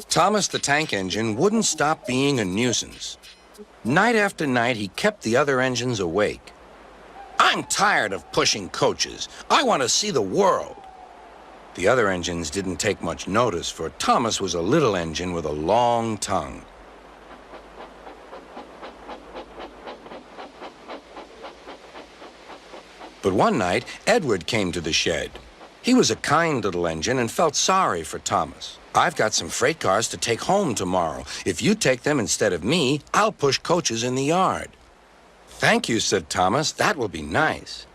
Thomas the tank engine wouldn't stop being a nuisance. Night after night, he kept the other engines awake. "I'm tired of pushing coaches. I want to see the world." The other engines didn't take much notice, for Thomas was a little engine with a long tongue. But one night, Edward came to the shed. He was a kind little engine and felt sorry for Thomas. "I've got some freight cars to take home tomorrow. If you take them instead of me, I'll push coaches in the yard." "Thank you," said Thomas. "That will be nice."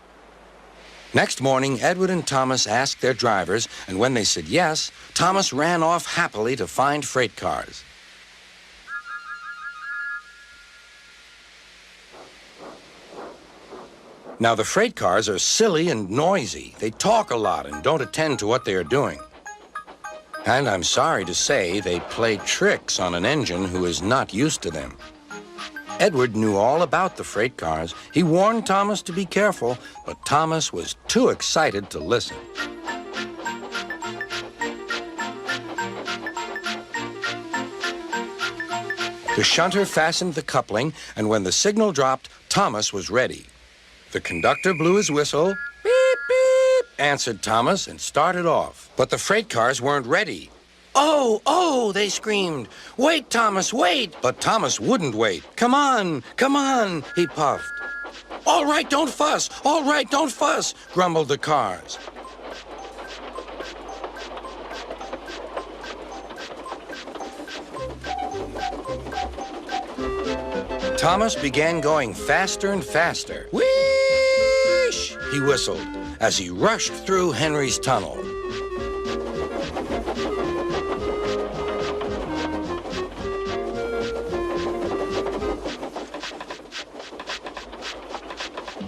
Next morning, Edward and Thomas asked their drivers, and when they said yes, Thomas ran off happily to find freight cars. Now, the freight cars are silly and noisy. They talk a lot and don't attend to what they are doing. And I'm sorry to say, they play tricks on an engine who is not used to them. Edward knew all about the freight cars. He warned Thomas to be careful, but Thomas was too excited to listen. The shunter fastened the coupling, and when the signal dropped, Thomas was ready. The conductor blew his whistle. "Beep, beep," answered Thomas and started off. But the freight cars weren't ready. "Oh, oh," they screamed. "Wait, Thomas, wait." But Thomas wouldn't wait. Come on, he puffed. "All right, don't fuss. All right, don't fuss," grumbled the cars. Thomas began going faster and faster. "Whoosh!" he whistled as he rushed through Henry's tunnel.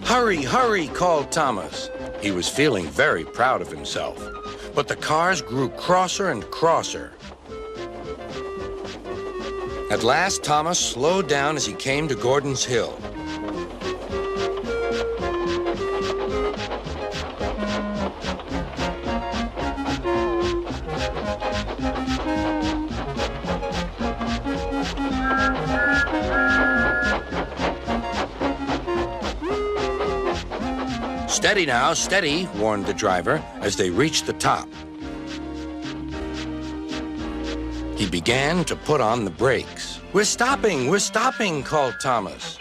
"Hurry, hurry," called Thomas. He was feeling very proud of himself. But the cars grew crosser and crosser. At last, Thomas slowed down as he came to Gordon's Hill. "Steady now, steady," warned the driver as they reached the top. He began to put on the brakes. We're stopping," called Thomas.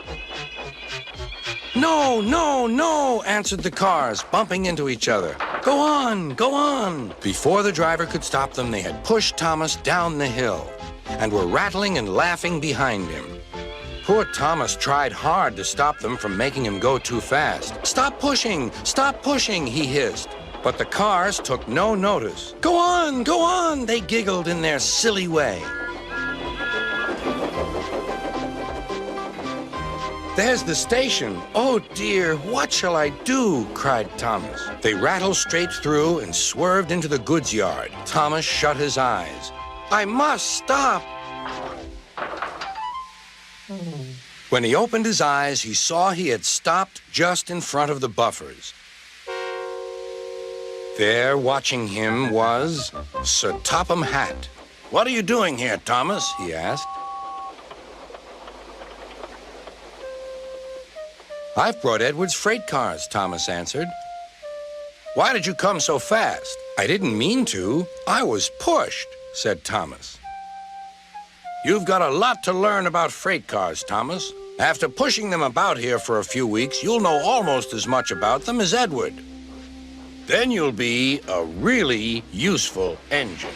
"No, no, no," answered the cars, bumping into each other. Go on." Before the driver could stop them, they had pushed Thomas down the hill and were rattling and laughing behind him. Poor Thomas tried hard to stop them from making him go too fast. Stop pushing, he hissed. But the cars took no notice. Go on, they giggled in their silly way. "There's the station. Oh dear, what shall I do?" cried Thomas. They rattled straight through and swerved into the goods yard. Thomas shut his eyes. "I must stop." When he opened his eyes, he saw he had stopped just in front of the buffers. There, watching him, was Sir Topham Hatt. "What are you doing here, Thomas?" he asked. "I've brought Edward's freight cars," Thomas answered. "Why did you come so fast?" "I didn't mean to. I was pushed," said Thomas. "You've got a lot to learn about freight cars, Thomas. After pushing them about here for a few weeks, you'll know almost as much about them as Edward. Then you'll be a really useful engine."